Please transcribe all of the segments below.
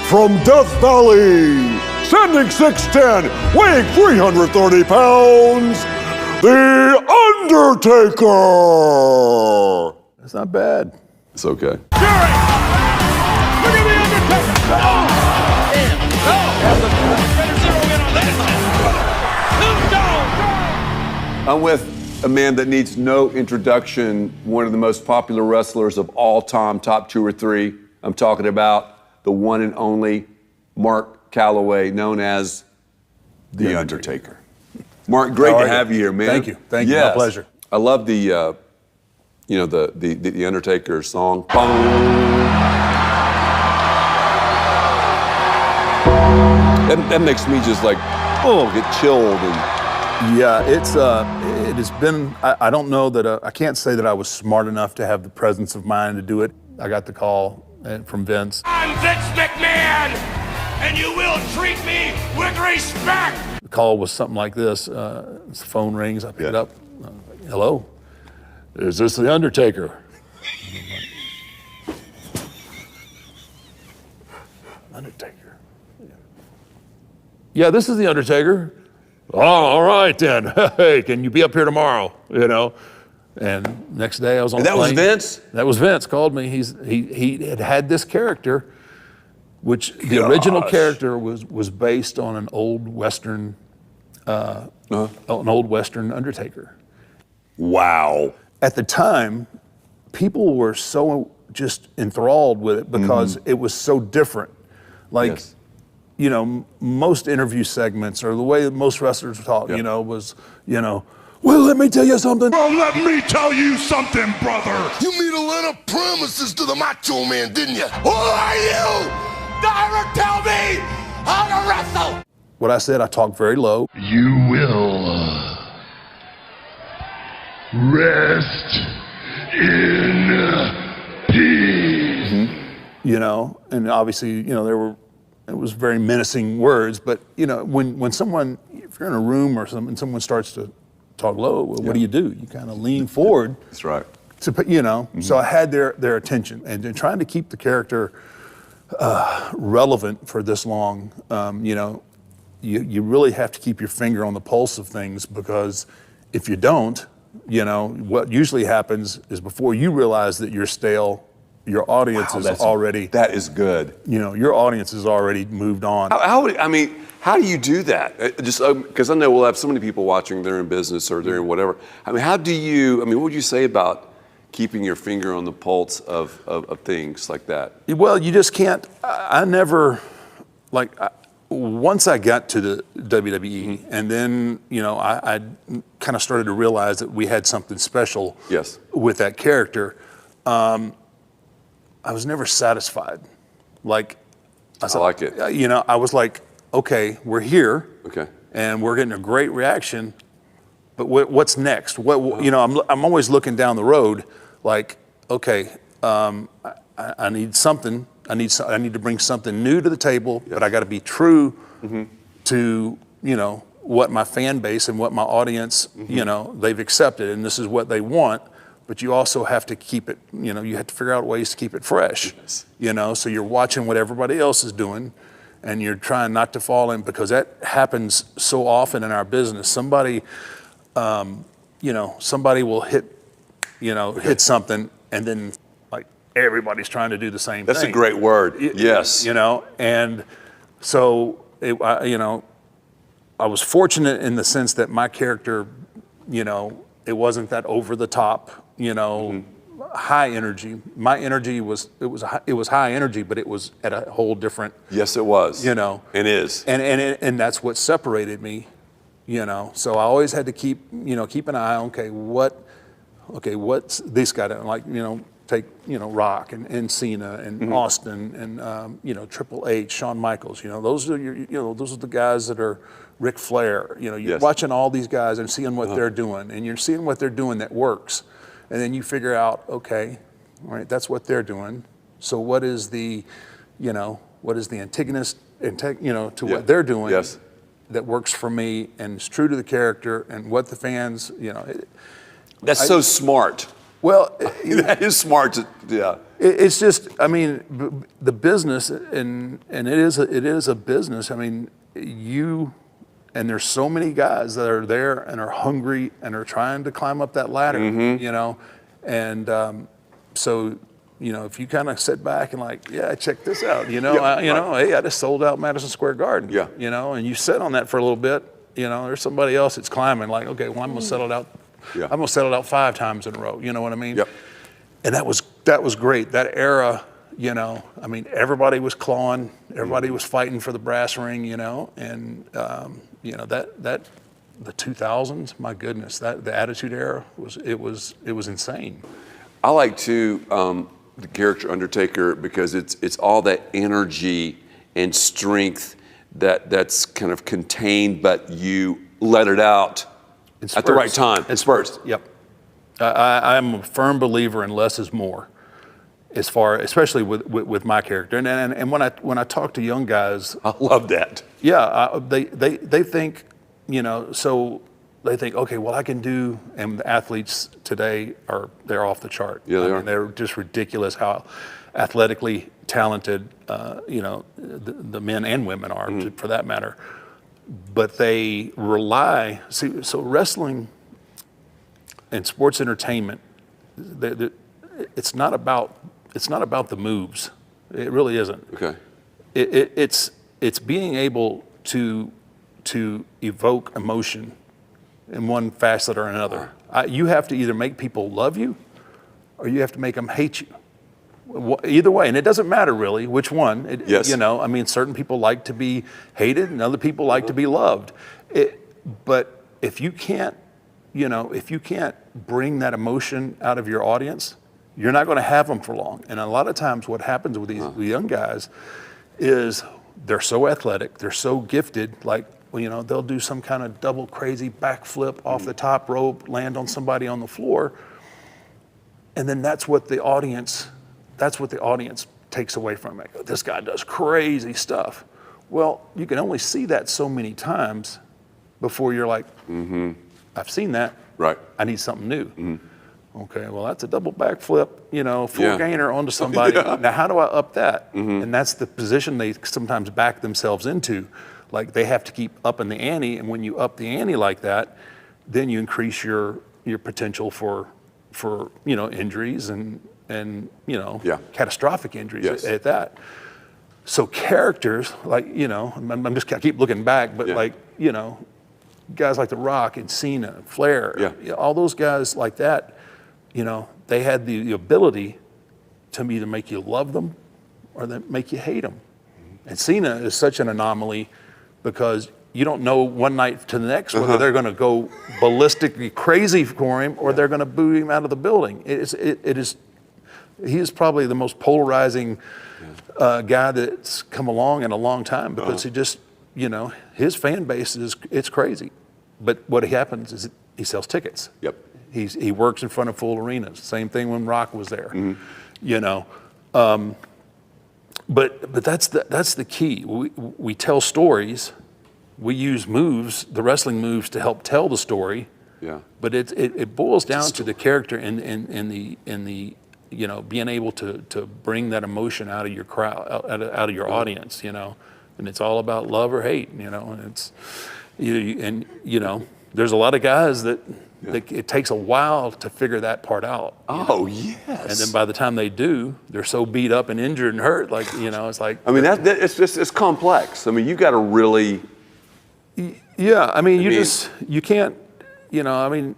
from Death Valley, standing 6'10", weighing 330 pounds, The Undertaker! That's not bad. It's okay. Fury! Look at The Undertaker! Oh! Damn! Oh! I'm with a man that needs no introduction, one of the most popular wrestlers of all time, top 2 or 3. I'm talking about the one and only Mark Calloway, known as The Undertaker. Mark, great to have you here, man. Thank you. Thank you. My pleasure. I love the, the Undertaker song. That makes me just like, get chilled. And yeah, it has been, I don't know that, I can't say that I was smart enough to have the presence of mind to do it. I got the call from Vince. I'm Vince McMahon, and you will treat me with respect. The call was something like this. The phone rings, I pick it up. Hello? Is this The Undertaker? Undertaker. Yeah, this is The Undertaker. Oh, all right then. Hey, can you be up here tomorrow? You know, and next day I was on. And that was Vince. That was Vince. Called me. He had this character, which the original character was based on an old Western, an old Western Undertaker. Wow. At the time, people were so just enthralled with it because it was so different. Like. You know, most interview segments or the way that most wrestlers talk, you know, was, well, let me tell you something. Well, let me tell you something, brother. You made a lot of promises to the Macho Man, didn't you? Who are you? Never tell me how to wrestle. What I said, I talked very low. You will rest in peace. You know, and obviously, you know, it was very menacing words, but you know, when someone, if you're in a room or something, and someone starts to talk low, well, what do? You kind of lean forward. That's right. To, you know, so I had their attention, and trying to keep the character relevant for this long, you know, you really have to keep your finger on the pulse of things, because if you don't, you know, what usually happens is before you realize that you're stale, your audience is already. That is good. You know, your audience has already moved on. How do you do that? Just because I know we'll have so many people watching, they're in business or they're in whatever. I mean, what would you say about keeping your finger on the pulse of things like that? Well, you just can't. I never, once I got to the WWE, and then, you know, I kind of started to realize that we had something special with that character. I was never satisfied. Like, I like it. You know, I was like, okay, we're here. Okay. And we're getting a great reaction, but what's next? You know, I'm always looking down the road, like, okay, I need something. I need to bring something new to the table, but I got to be true to, you know, what my fan base and what my audience, you know, they've accepted, and this is what they want. But you also have to keep it, you know, you have to figure out ways to keep it fresh, you know, so you're watching what everybody else is doing, and you're trying not to fall in, because that happens so often in our business. Somebody, you know, somebody will hit something, and then like everybody's trying to do the same thing. That's a great word, yes. You know, and so, you know, I was fortunate in the sense that my character, you know, it wasn't that over the top, you know, high energy. My energy was high energy, but it was at a whole different. Yes, it was. You know, it is. And that's what separated me, you know. So I always had to keep an eye on, what's this guy doing? Like, you know, take, you know, Rock and Cena and Austin and you know, Triple H, Shawn Michaels. You know, those are those are the guys that are. Ric Flair, you know, you're watching all these guys and seeing what they're doing, and you're seeing what they're doing that works, and then you figure out, okay, all right, that's what they're doing. So what is the, you know, antagonist, you know, to what they're doing that works for me and is true to the character and what the fans, you know. That's so smart. Well, That is smart. Yeah. it's just, I mean, the business, and it is a business. I mean, and there's so many guys that are there and are hungry and are trying to climb up that ladder, you know, and so, you know, if you kind of sit back and like, yeah, check this out, you know, hey, I just sold out Madison Square Garden, Yeah. you know, and you sit on that for a little bit, you know, there's somebody else that's climbing, like, okay, well, I'm gonna settle it out. Yeah. I'm gonna settle it out 5 times in a row. You know what I mean? Yep. And that was great. That era, you know, I mean, everybody was clawing, everybody was fighting for the brass ring, you know, and you know that the 2000s, my goodness, that the Attitude Era was insane. I like to the character Undertaker because it's all that energy and strength that's kind of contained, but you let it out at the right time. In spurts. Yep. I'm a firm believer in less is more, especially with my character. And when I talk to young guys, I love that. yeah, they think, you know, so they think, okay, well I can do, and the athletes today they're off the chart. Yeah, they are. They're just ridiculous how athletically talented, you know, the men and women are, for that matter. But they rely, so wrestling and sports entertainment, it's not about the moves. It really isn't. Okay. It's being able to evoke emotion in one facet or another. You have to either make people love you, or you have to make them hate you. Either way, and it doesn't matter really which one. Yes. You know, I mean, certain people like to be hated, and other people like to be loved. But if you can't, you know, if you can't bring that emotion out of your audience, you're not going to have them for long. And a lot of times, what happens with these young guys is they're so athletic, they're so gifted, like, well, you know, they'll do some kind of double crazy backflip off the top rope, land on somebody on the floor, and then that's what the audience takes away from it. This guy does crazy stuff. Well, you can only see that so many times before you're like, I've seen that. Right. I need something new. Okay, well, that's a double backflip, you know, full gainer onto somebody. Now, how do I up that? And that's the position they sometimes back themselves into. Like, they have to keep upping the ante, and when you up the ante like that, then you increase your potential for you know, injuries and you know, catastrophic injuries at that. So characters, like, you know, I keep looking back, but like, you know, guys like The Rock and Cena, Flair, all those guys like that, you know, they had the ability to either make you love them or that make you hate them. And Cena is such an anomaly because you don't know one night to the next whether they're going to go ballistically crazy for him or they're going to boo him out of the building. He is probably the most polarizing guy that's come along in a long time because he just, you know, his fan base it's crazy. But what happens is he sells tickets. Yep. He works in front of full arenas. Same thing when Rock was there. You know, but that's the key. We tell stories. We use moves, the wrestling moves, to help tell the story. Yeah. But it boils down to the character and the you know, being able to bring that emotion out of your crowd, out of your audience, you know, and it's all about love or hate, you know, and it's you know, there's a lot of guys that it takes a while to figure that part out. Oh, yes. And then by the time they do, they're so beat up and injured and hurt, like, you know, it's like. I mean, it's complex. I mean, you got to really. Yeah, I mean, you can't, you know, I mean,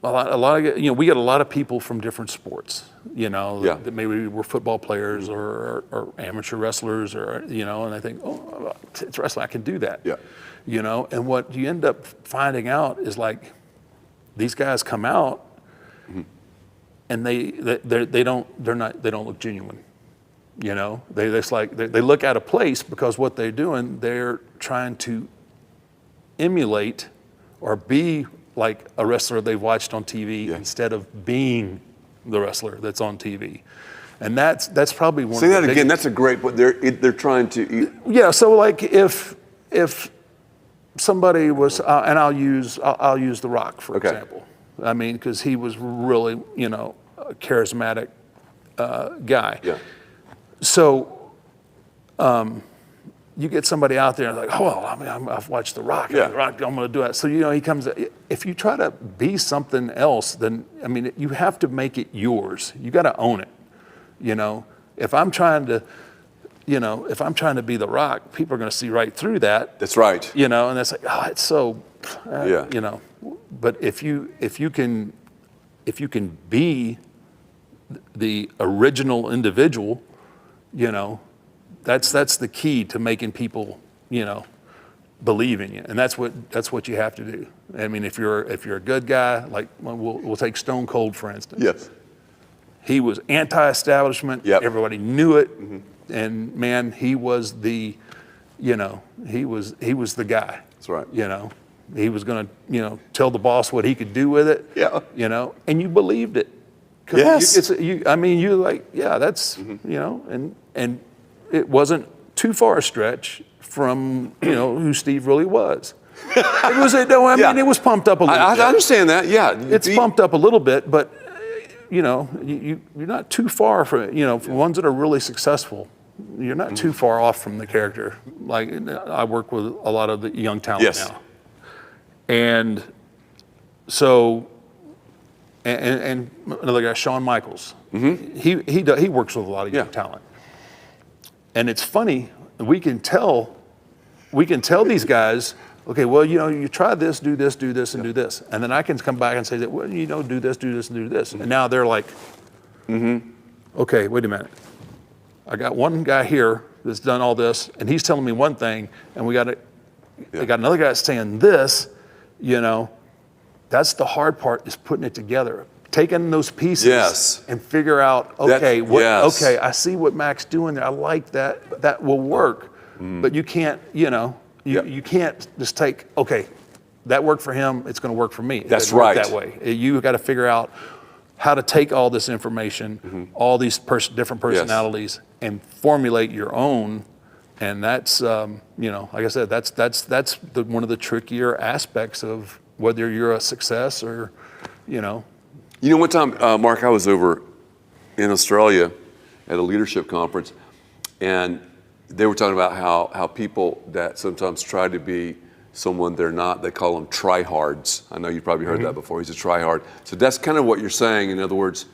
a lot of, you know, we get a lot of people from different sports, you know, that maybe we're football players or amateur wrestlers or, you know, and they think, oh, it's wrestling, I can do that. Yeah. You know, and what you end up finding out is like these guys come out and they don't look genuine. You know, they look out of place because what they're doing, they're trying to emulate or be like a wrestler they've watched on TV instead of being the wrestler that's on TV. And that's probably one. Say that again. That's a great point. They're trying to. Yeah. So like if somebody was, and I'll use The Rock for example. I mean, because he was really, you know, a charismatic guy. Yeah. So you get somebody out there and like, oh, well, I mean, I've watched The Rock. Yeah. The Rock, I'm going to do it. So, you know, he comes, if you try to be something else, then, I mean, you have to make it yours. You got to own it. You know, if I'm trying to, you know, if I'm trying to be The Rock, people are going to see right through that. That's right. You know, and it's like, oh, it's so, Yeah. you know. But if you can be the original individual, you know, that's the key to making people, you know, believe in you, and that's what you have to do. I mean, if you're a good guy, like we'll take Stone Cold for instance. Yes. He was anti-establishment. Yep. Everybody knew it, and man, he was the, you know, he was the guy. That's right. You know, he was going to, you know, tell the boss what he could do with it. Yeah. You know, and you believed it. 'Cause Yes. I mean, you're like, yeah, that's, you know, and it wasn't too far a stretch from, you know, who Steve really was. It was, no, I mean, it was pumped up a little bit. I understand that, yeah. It's pumped up a little bit, but, you know, you're not too far from, you know, for ones that are really successful, you're not too far off from the character. Like, I work with a lot of the young talent Yes. now. And so, and another guy, Shawn Michaels, he works with a lot of young talent. And it's funny, we can tell these guys, okay, well, you know, you try this, do this, and do this. And then I can come back and say that, well, you know, do this, and do this. And now they're like, okay, wait a minute. I got one guy here that's done all this, and he's telling me one thing, and we got another guy saying this, you know. That's the hard part, is putting it together. Taking those pieces and figure out, okay, okay, I see what Mac's doing there. I like that. That will work. But you can't, you know, you can't just take, okay, that worked for him, it's going to work for me. That's right. That way. You got to figure out how to take all this information, all these different personalities, and formulate your own. And that's, you know, like I said, that's one of the trickier aspects of whether you're a success or, you know. You know, one time, Mark, I was over in Australia at a leadership conference, and they were talking about how people that sometimes try to be someone they're not, they call them tryhards. I know you've probably heard that before. He's a tryhard. So that's kind of what you're saying. In other words,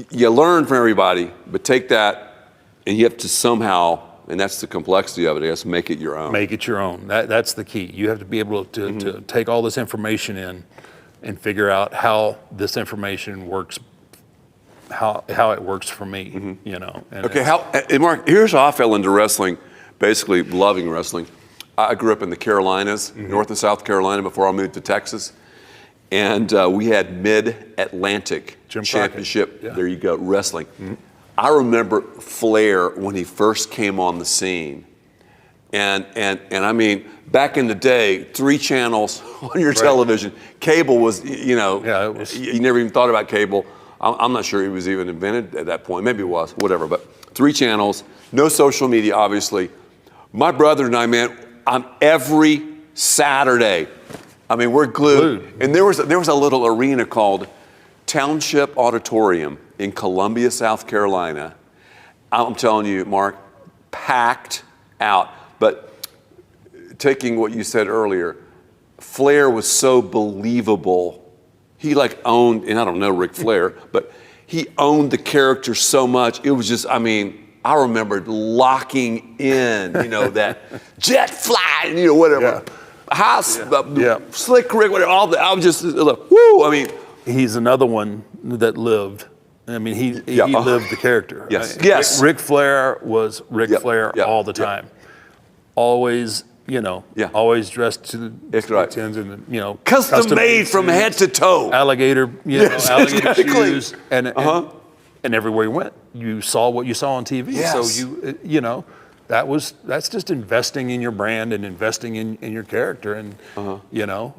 you learn from everybody, but take that and you have to somehow, and that's the complexity of it, I guess, make it your own. Make it your own. That's the key. You have to be able to take all this information in and figure out how this information works, how it works for me, you know. And okay, and Mark, here's how I fell into wrestling, basically loving wrestling. I grew up in the Carolinas, North and South Carolina, before I moved to Texas. And we had Mid-Atlantic Championship, there you go, wrestling. I remember Flair when he first came on the scene. And I mean, back in the day, 3 channels on your television. Cable was, you know, it was. You never even thought about cable. I'm not sure it was even invented at that point. Maybe it was, whatever. But 3 channels, no social media, obviously. My brother and I, man, on every Saturday, I mean, we're glued. And there was a little arena called Township Auditorium in Columbia, South Carolina. I'm telling you, Mark, packed out. But taking what you said earlier, Flair was so believable. He like owned, and I don't know Ric Flair, but he owned the character so much. It was just, I mean, I remember locking in, you know, that jet fly, you know, whatever. House, Slick Rick, whatever, all that. I was just, woo, I mean. He's another one that lived. I mean, he lived the character. Yes. Ric Flair was Ric Flair all the time. Always, you know, always dressed to the tens and, you know. Custom made from head to toe. Alligator, you know, alligator shoes. And everywhere you went, you saw what you saw on TV. So you know, that's just investing in your brand and investing in your character. And, you know,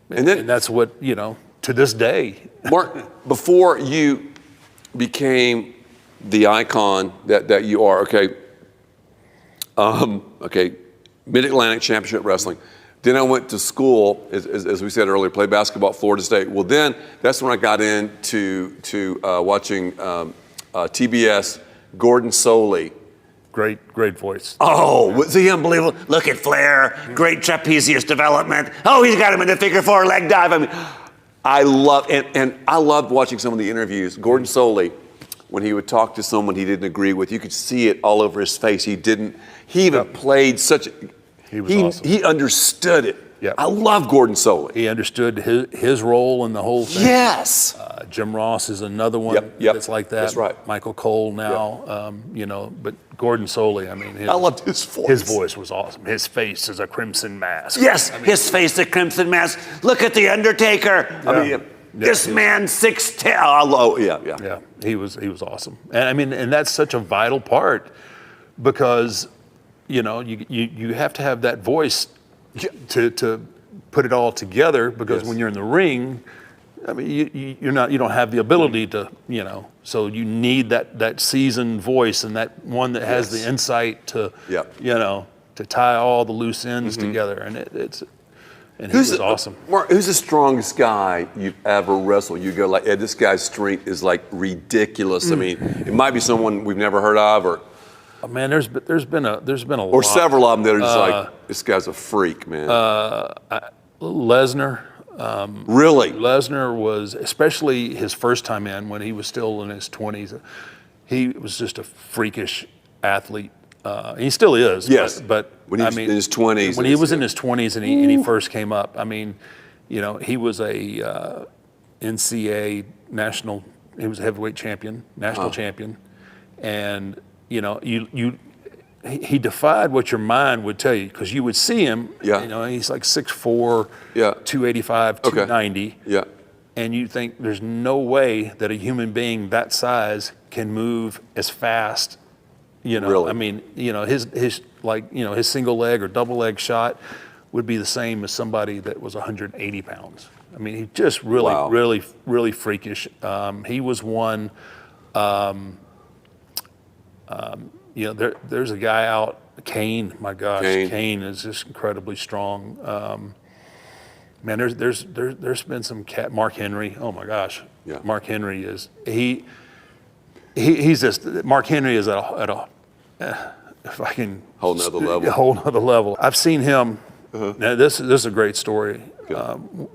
and that's what, you know, to this day. Mark, before you became the icon that you are, okay, Mid-Atlantic Championship Wrestling, Then I went to school, as we said earlier, played basketball at Florida State. Well, then that's when I got into watching TBS, Gordon Soley. Great voice. Oh, was he unbelievable? Look at Flair, great trapezius development. Oh, he's got him in the figure four leg dive. I mean, I loved watching some of the interviews. Gordon Soley, when he would talk to someone he didn't agree with, you could see it all over his face. He even played such. He was awesome. He understood it. Yep. I love Gordon Soley. He understood his role in the whole thing. Yes. Jim Ross is another one that's like that. That's right. Michael Cole now, you know, but Gordon Soley, I mean, I loved his voice. His voice was awesome. His face is a crimson mask. yes, his face, the crimson mask. Look at the Undertaker. I mean, this man 6'10". Oh, Yeah, he was awesome. And I mean, and that's such a vital part because, you know, you have to have that voice to put it all together because when you're in the ring, I mean, you don't have the ability to, you know, so you need that seasoned voice and that one that has the insight to, you know, to tie all the loose ends together. And he was awesome. Mark, who's the strongest guy you've ever wrestled? You go like, this guy's strength is like ridiculous. I mean, it might be someone we've never heard of, or man, there's been a lot. Or several of them that are just like, this guy's a freak, man. Lesnar. Really? Lesnar was, especially his first time in when he was still in his 20s, he was just a freakish athlete. He still is. Yes. But when he was in his 20s. When he was in his 20s and he first came up, I mean, you know, he was a NCAA national, he was a heavyweight champion, national champion. And, you know, he defied what your mind would tell you because you would see him, you know, he's like 6'4", 285, 290. Yeah. And you think there's no way that a human being that size can move as fast. You know, Really? I mean, you know, his like, you know, his single leg or double leg shot would be the same as somebody that was 180 pounds. I mean, he just really freakish. He was one. You know, there's a guy out, Kane. My gosh, Kane is just incredibly strong. Man, there's been some Mark Henry. Oh my gosh, Mark Henry is he's just Mark Henry is at a if I can whole nother level. A whole nother level. I've seen him. Now this is a great story.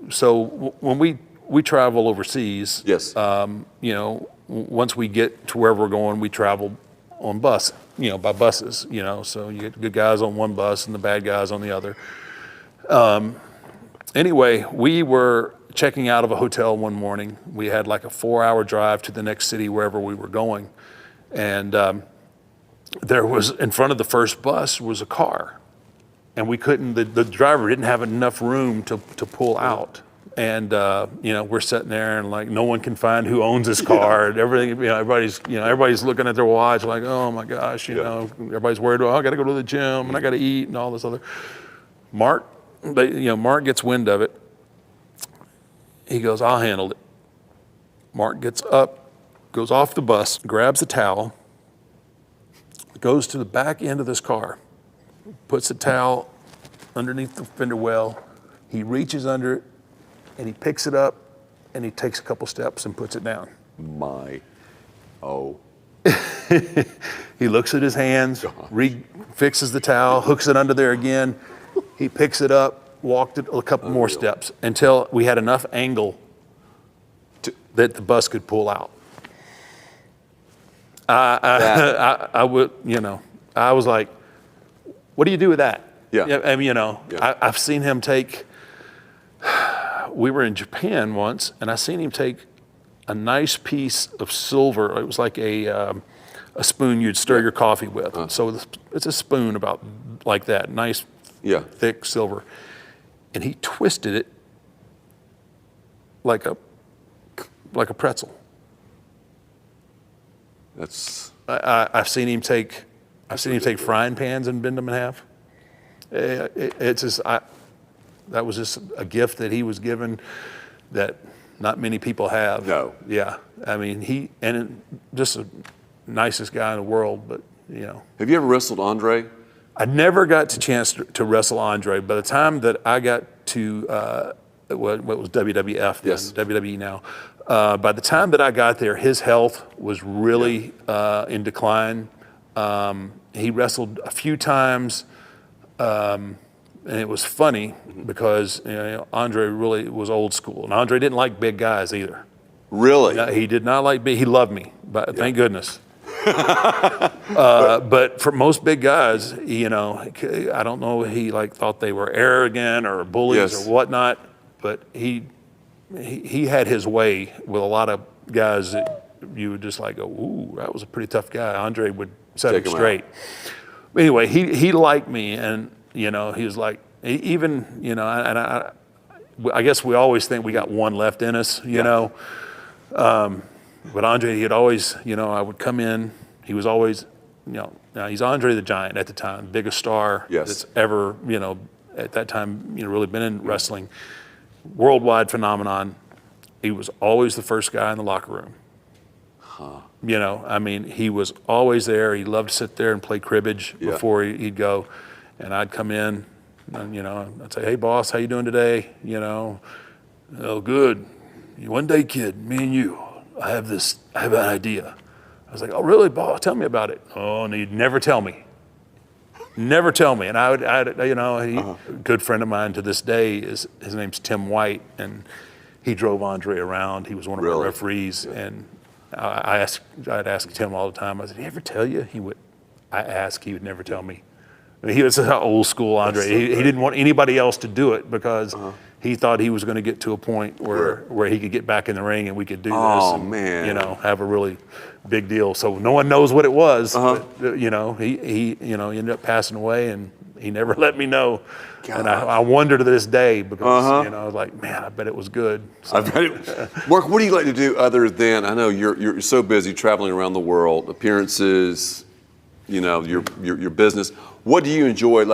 So when we travel overseas, you know, once we get to wherever we're going, we travel on bus, you know, by buses, you know, so you get good guys on one bus and the bad guys on the other. Anyway, we were checking out of a hotel one morning. We had like a 4-hour drive to the next city, wherever we were going. And there was, in front of the first bus was a car. And we couldn't, the driver didn't have enough room to pull out. And you know, we're sitting there and like no one can find who owns this car and everything. You know, everybody's looking at their watch like, oh my gosh, you know, everybody's worried. Oh, I got to go to the gym and I got to eat and all this other. Mark gets wind of it. He goes, I'll handle it. Mark gets up, goes off the bus, grabs a towel, goes to the back end of this car, puts the towel underneath the fender well. He reaches under it. And he picks it up, and he takes a couple steps and puts it down. He looks at his hands, fixes the towel, hooks it under there again. He picks it up, walked it a couple more steps until we had enough angle that the bus could pull out. I would, you know, I was like, what do you do with that? I mean, you know, I've seen him take. We were in Japan once, and I seen him take a nice piece of silver. It was like a spoon you'd stir your coffee with. So it's a spoon about like that, nice, thick silver. And he twisted it like a pretzel. I've seen him take frying pans and bend them in half. It's just that was just a gift that he was given that not many people have. No. Yeah. I mean, just the nicest guy in the world, but, you know. Have you ever wrestled Andre? I never got the chance to wrestle Andre. By the time that I got to what was WWF then, Yes. WWE now, by the time that I got there, his health was really in decline. He wrestled a few times, and it was funny because Andre really was old school, and Andre didn't like big guys either. Really? He did not like big. He loved me, but thank goodness. But for most big guys, I don't know, he thought they were arrogant or bullies Yes. or whatnot, but he had his way with a lot of guys that you would just go, ooh, that was a pretty tough guy. Andre would set Take him him straight. Anyway, he liked me, and he was like, even, and I guess we always think we got one left in us, you know. But Andre, he'd always, I would come in, he was always, now he's Andre the Giant at the time, biggest star that's ever, at that time, really been in wrestling. Worldwide phenomenon. He was always the first guy in the locker room. He was always there. He loved to sit there and play cribbage before he'd go. And I'd come in, and, I'd say, hey, boss, how you doing today? Oh, good. One day, kid, me and you, I have an idea. I was like, oh, really, boss? Tell me about it. Oh, and he'd never tell me. Never tell me. And a good friend of mine to this day, his name's Tim White, and he drove Andre around. He was one of my referees, and I'd ask Tim all the time. I said, did he ever tell you? He would never tell me. He was old school Andre. He didn't want anybody else to do it because he thought he was going to get to a point where he could get back in the ring and we could do this. And, have a really big deal. So no one knows what it was. But, he ended up passing away, and he never let me know. God. And I wonder to this day because I was like, man, I bet it was good. So. I bet it. Mark, what do you like to do other than, I know you're so busy traveling around the world, appearances, your business. What do you enjoy,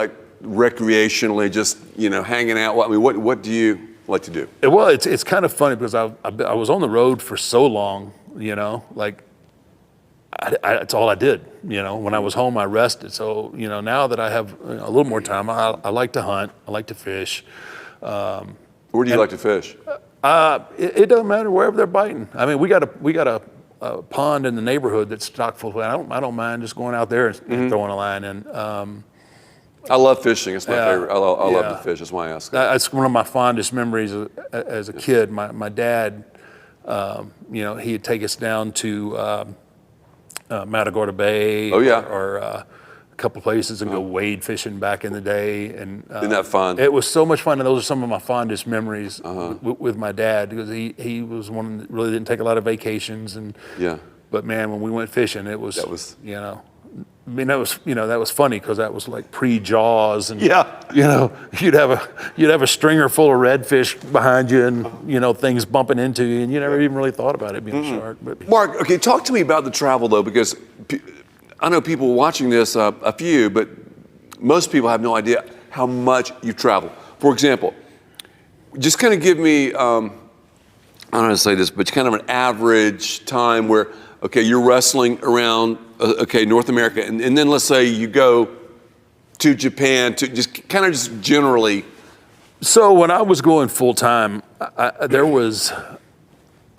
recreationally, just hanging out? What do you like to do? Well, it's kind of funny because I was on the road for so long. It's all I did. When I was home, I rested. So now that I have a little more time, I like to hunt. I like to fish. Where do you like to fish? It doesn't matter wherever they're biting. I mean, we got a pond in the neighborhood that's stocked full of. I don't mind just going out there and throwing a line in. I love fishing. It's my favorite. I love to fish. That's why I ask. That's one of my fondest memories as a kid. My dad, he'd take us down to Matagorda Bay. Or a couple places and go wade fishing back in the day. And isn't that fun? It was so much fun, and those are some of my fondest memories with my dad because he was one that really didn't take a lot of vacations. But man, when we went fishing, that was that was funny because that was like pre-Jaws, and you'd have a stringer full of redfish behind you, and things bumping into you, and you never even really thought about it being a shark. But Mark, okay, talk to me about the travel though, because I know people watching this, a few, but most people have no idea how much you travel. For example, just kind of give me, I don't know how to say this, but kind of an average time where, okay, you're wrestling around, North America, and then let's say you go to Japan, to just generally. So when I was going full time, I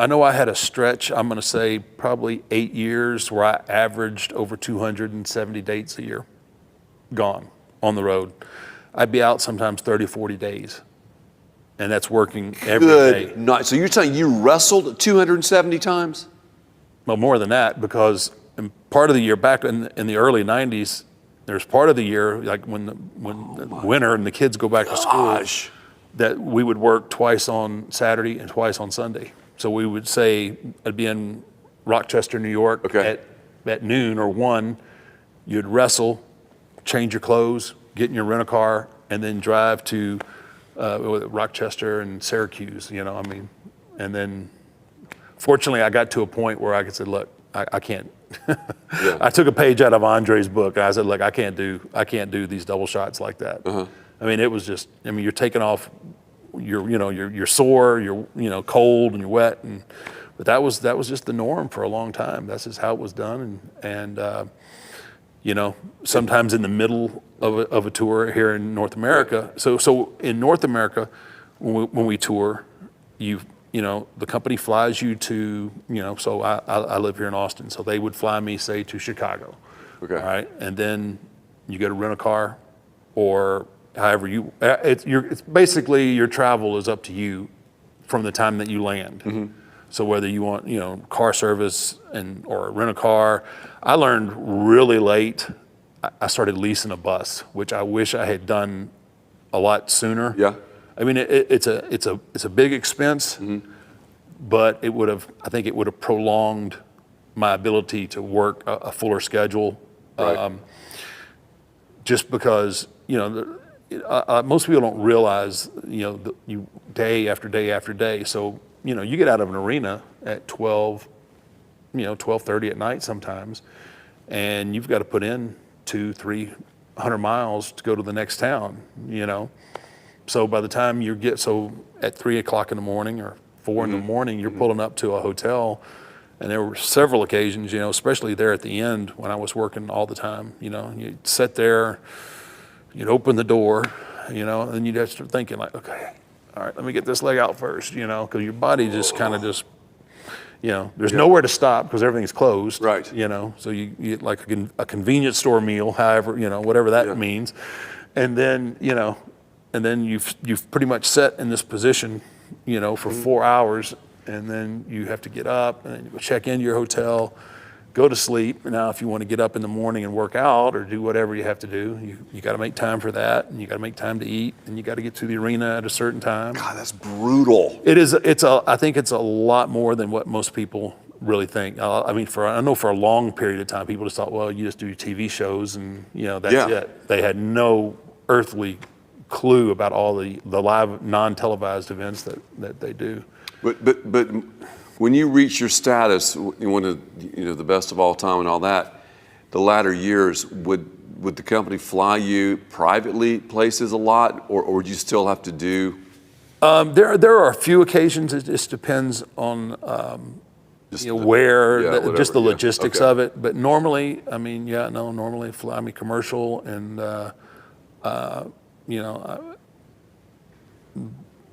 know I had a stretch, I'm going to say probably 8 years, where I averaged over 270 dates a year, gone on the road. I'd be out sometimes 30, 40 days, and that's working every day. Night. So you're saying you wrestled 270 times? Well, more than that, because in part of the year, back in the early 90s, there's part of the year, like when the winter and the kids go back to school, that we would work twice on Saturday and twice on Sunday. So we would say, I'd be in Rochester, New York at noon or 1, you'd wrestle, change your clothes, get in your rental-car, and then drive to Rochester and Syracuse, and then fortunately I got to a point where I could say, look, I can't. I took a page out of Andre's book, and I said, look, I can't do these double shots like that. I mean, it was just, you're taking off, you're sore, you're cold and you're wet, but that was just the norm for a long time. That's just how it was done, and sometimes in the middle of a tour here in North America. So in North America, when we tour, the company flies you to, so I live here in Austin, so they would fly me, say, to Chicago. Okay. All right, and then you go to rent a car, or however it's basically your travel is up to you from the time that you land. Mm-hmm. So whether you want, car service or rent a car, I learned really late. I started leasing a bus, which I wish I had done a lot sooner. Yeah. I mean, it's a big expense, but I think it would have prolonged my ability to work a fuller schedule. Right. Just because, most people don't realize, you day after day after day. So, you get out of an arena at 12:30 at night sometimes, and you've got to put in 200-300 miles to go to the next town, So by the time at 3 o'clock in the morning or 4 in the morning, you're pulling up to a hotel. And there were several occasions, especially there at the end when I was working all the time, you'd sit there, you'd open the door, and you'd have to start thinking like, okay, all right, let me get this leg out first, because your body just kind of there's nowhere to stop because everything's closed. Right. So you get like a convenience store meal, however, whatever that means. And then, you've pretty much set in this position, for 4 hours, and then you have to get up and then you go check into your hotel, go to sleep. Now, if you want to get up in the morning and work out or do whatever you have to do, you got to make time for that, and you got to make time to eat, and you got to get to the arena at a certain time. God, that's brutal. It is. I think it's a lot more than what most people really think. I know for a long period of time, people just thought, well, you just do TV shows and that's it. They had no earthly clue about all the live non-televised events that they do. But when you reach your status, you want to, the best of all time and all that, the latter years, would the company fly you privately places a lot, or would you still have to do? There are a few occasions. It just depends on where, just the logistics of it. But normally, normally fly me commercial, and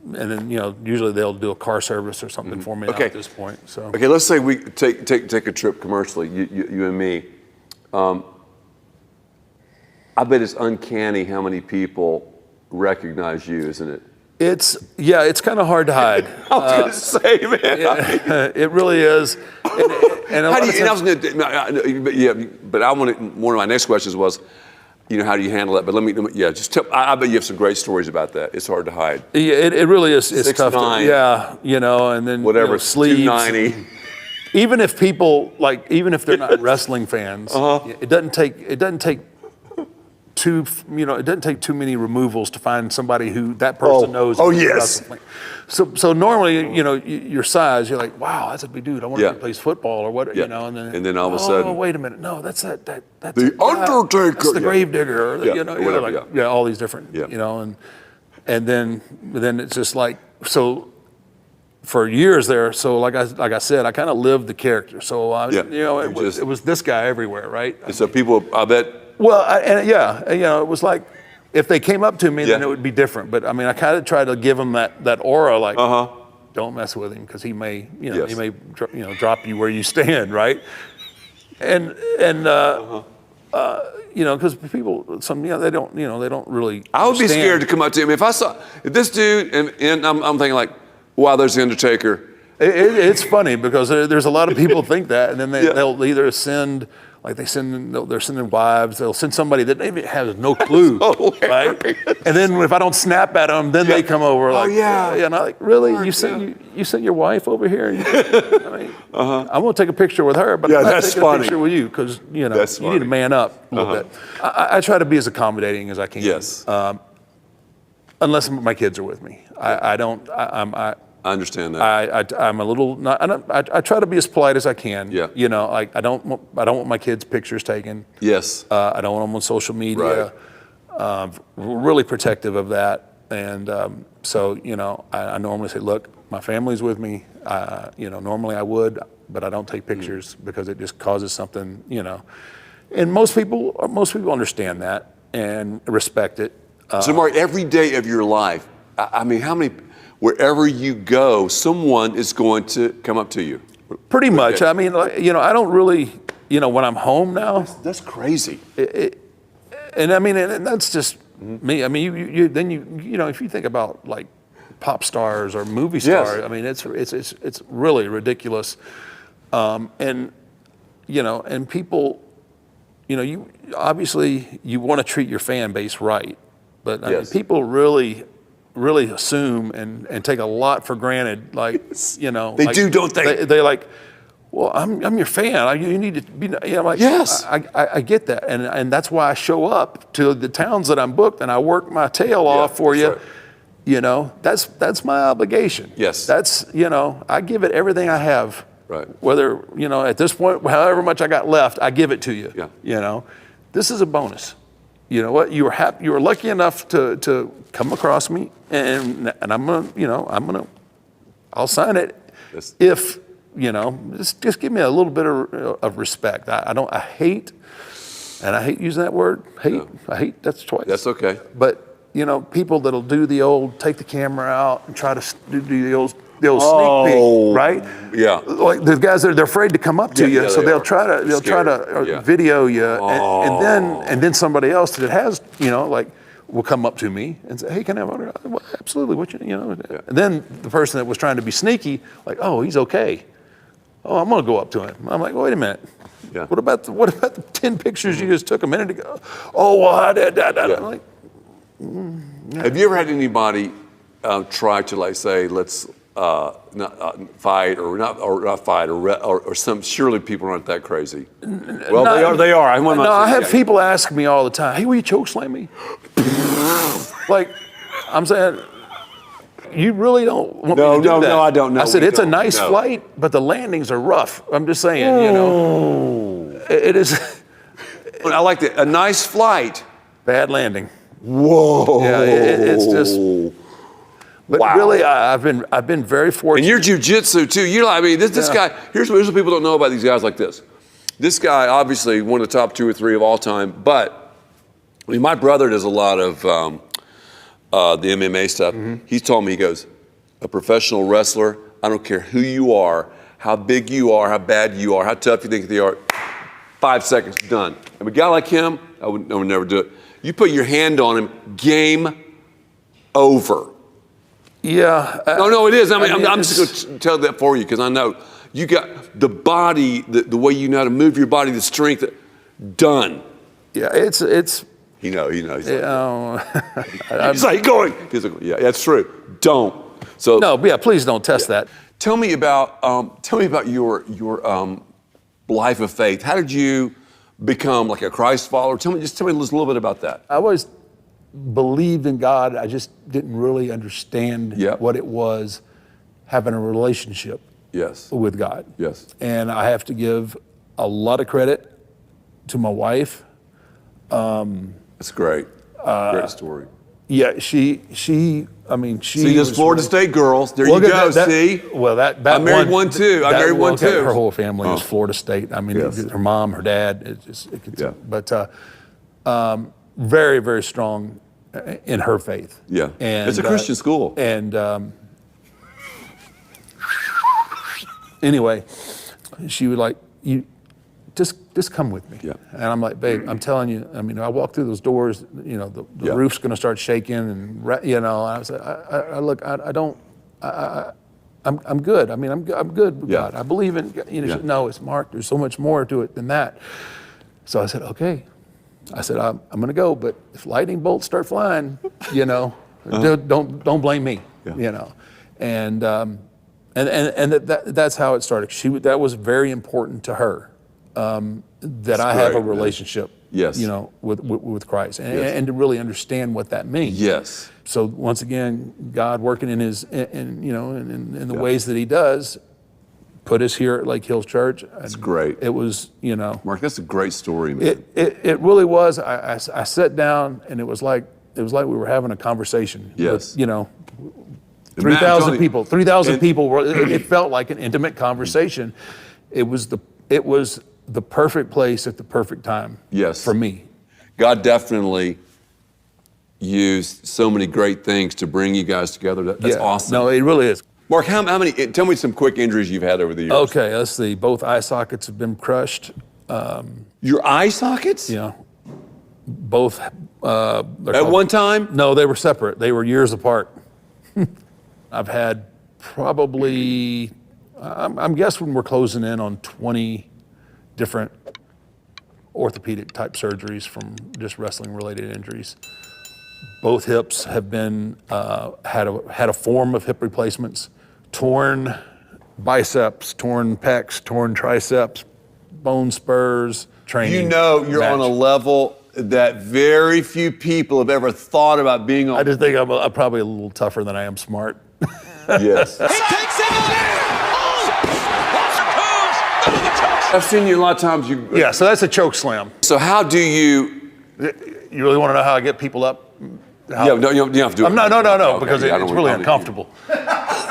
and then usually they'll do a car service or something for me at this point. So okay, let's say we take a trip commercially, you and me. I bet it's uncanny how many people recognize you, isn't it? It's kind of hard to hide. I was going to say, man. It really is. And how do you? But one of my next questions was, how do you handle that? But just tell. I bet you have some great stories about that. It's hard to hide. Yeah, it really is. It's 6'9". tough. And then whatever, sleeves. 290. Even if people even if they're not wrestling fans, it doesn't take too many removals to find somebody who that person knows. Oh yes. So normally, your size, you're like, wow, that's a big dude. I wonder if he plays football or what, and then all of a sudden, oh, wait a minute, no, that's the Undertaker. That's the Gravedigger, or, all these different, and then it's just like, so for years there, so like I said, I kind of lived the character. So it was this guy everywhere, right? And so people, I bet. Well, it was like, if they came up to me, then it would be different. But I kind of try to give them that aura, like, don't mess with him because he may, he may, drop you where you stand, right? And because people, they don't really. I would be understand. scared to come up to him if this dude, and I'm thinking like, wow, there's the Undertaker. It's funny because there's a lot of people think that, and then they'll either send. Like they're sending wives. They'll send somebody that maybe has no clue, right? And then if I don't snap at them, then they come over like, and I'm like, really? You sent your wife over here? I'm gonna take a picture with her, but I'm not taking a picture with you because you need to man up a little bit. I try to be as accommodating as I can. Yes. Unless my kids are with me, I don't. I understand that. I'm a little. I try to be as polite as I can. Yeah. I don't want my kids' pictures taken. Yes. I don't want them on social media. Right. We're really protective of that, and so I normally say, look, my family's with me. Normally I would, but I don't take pictures because it just causes something. And most people understand that and respect it. So Mark, every day of your life, I mean, wherever you go, someone is going to come up to you. Pretty much. I mean, I don't really, when I'm home now. That's crazy. And I mean, and that's just me. I mean, you if you think about like pop stars or movie stars, I mean, it's really ridiculous. And people, you obviously you want to treat your fan base right, but I mean, people really assume and take a lot for granted. Like, they do, don't they? They like, well, I'm your fan. You need to be. I'm like, yes, I get that, and that's why I show up to the towns that I'm booked, and I work my tail off for you. Right. That's my obligation. Yes. That's I give it everything I have. Right. Whether at this point, however much I got left, I give it to you. Yeah. This is a bonus. You know what? You were lucky enough to come across me, and I'm gonna, I'll sign it if just give me a little bit of respect. I hate using that word. Hate. No. I hate. That's twice. That's okay. But people that'll do the old take the camera out and try to do the old sneak peek, right? Yeah. Like the guys they're afraid to come up to you, so they'll try to video you, and then somebody else that has will come up to me and say, "Hey, can I have autograph?" Well, absolutely. And then the person that was trying to be sneaky, like, "Oh, he's okay. Oh, I'm gonna go up to him." I'm like, "Wait a minute. Yeah. What about the 10 pictures you just took a minute ago?" "Oh, well, I did." I'm like, Have you ever had anybody try to say, let's not fight or not fight or some? Surely people aren't that crazy. Well, they are. I have people ask me all the time, "Hey, will you choke slam me?" Like, I'm saying, you really don't want me to do that. No, I don't know. I said, it's a nice flight, but the landings are rough. I'm just saying, it is. I like that. A nice flight. Bad landing. Whoa. Yeah, it's just. But really, I've been very fortunate. And you're jujitsu too. This guy. Here's what people don't know about these guys like this. This guy, obviously, one of the top 2 or 3 of all time. But my brother does a lot of the MMA stuff. Mm-hmm. He's told me, he goes, a professional wrestler. I don't care who you are, how big you are, how bad you are, how tough you think they are. 5 seconds, done. And a guy like him, I would never do it. You put your hand on him, game over. Yeah. No, it is. I'm just going to tell that for you because I know you got the body, the way you know how to move your body, the strength. Done. Yeah, it's. He knows. He's like going. He's like, yeah, that's true. Don't. So no, yeah. Please don't test that. Tell me about your life of faith. How did you become like a Christ follower? Tell me a little bit about that. I always believed in God. I just didn't really understand what it was having a relationship with God. Yes. And I have to give a lot of credit to my wife. That's great. Great story. Yeah, she. See, those Florida State girls. There you go. See. Well, that I married one too. Her whole family is Florida State. I mean, her mom, her dad. But very, very strong in her faith. Yeah. And it's a Christian school. And anyway, she would like, you just come with me. Yeah. And I'm like, babe, I'm telling you, I walk through those doors, the roof's gonna start shaking and I was like, I'm good. I'm good with God. I believe in, no, it's Mark, there's so much more to it than that. So I said, okay. I said, I'm gonna go, but if lightning bolts start flying, don't blame me, And that's how it started. That was very important to her. That I have a relationship, with Christ, and to really understand what that means. Yes. So once again, God working in in the ways that He does, put us here at Lake Hills Church. That's great. It was, Mark, that's a great story, man. It really was. I sat down, and it was like we were having a conversation. Yes. With, 3,000 people. 3,000 people. It felt like an intimate conversation. It was the perfect place at the perfect time. Yes. For me. God definitely used so many great things to bring you guys together. That's awesome. No, it really is. Mark, how many, tell me some quick injuries you've had over the years. Okay, let's see. Both eye sockets have been crushed. Your eye sockets? You know, both. At one time? No, they were separate. They were years apart. I've had probably, I'm guessing we're closing in on 20 different orthopedic type surgeries from just wrestling related injuries. Both hips have been, had a form of hip replacements, torn biceps, torn pecs, torn triceps, bone spurs, training. You know you're on a level that very few people have ever thought about being on. I just think I'm probably a little tougher than I am smart. Yes. He takes it I've seen you a lot of times. Yeah, so that's a choke slam. So how do you? You really want to know how I get people up? Yeah, no, you don't have to do it. No, Okay, because yeah, it's really uncomfortable.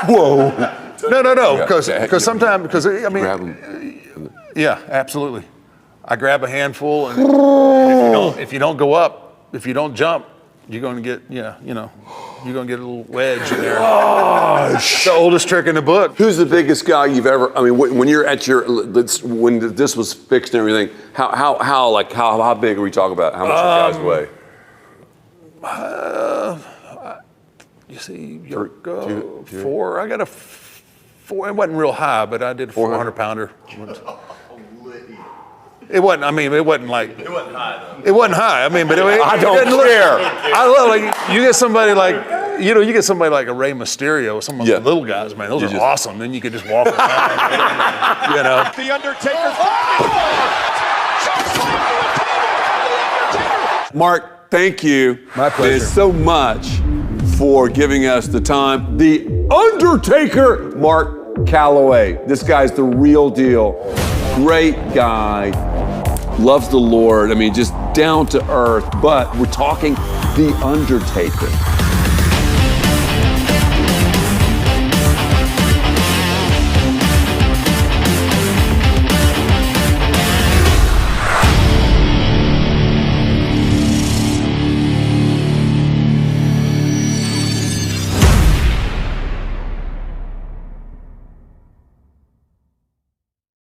Whoa. No, because sometimes, because I mean, Grab 'em. yeah, absolutely. I grab a handful, and if you don't go up, if you don't jump, you're going to get, you're going to get a little wedge in there. It's the oldest trick in the book. Who's the biggest guy you've ever? I mean, when you're at your, when this was fixed and everything, how big are we talking about? How much you guys weigh? You see, four. I got a four. It wasn't real high, but I did a 400 pounder. It wasn't. I mean, it wasn't like. It wasn't high though. It wasn't high. I mean, but I don't care. I love you get somebody like you get somebody like a Rey Mysterio, some of the little guys, man. Those are awesome. Then you could just walk around. The Undertaker. Mark, thank you. My pleasure. So much for giving us the time. The Undertaker, Mark Calloway. This guy's the real deal. Great guy. Loves the Lord. I mean, just down to earth. But we're talking The Undertaker.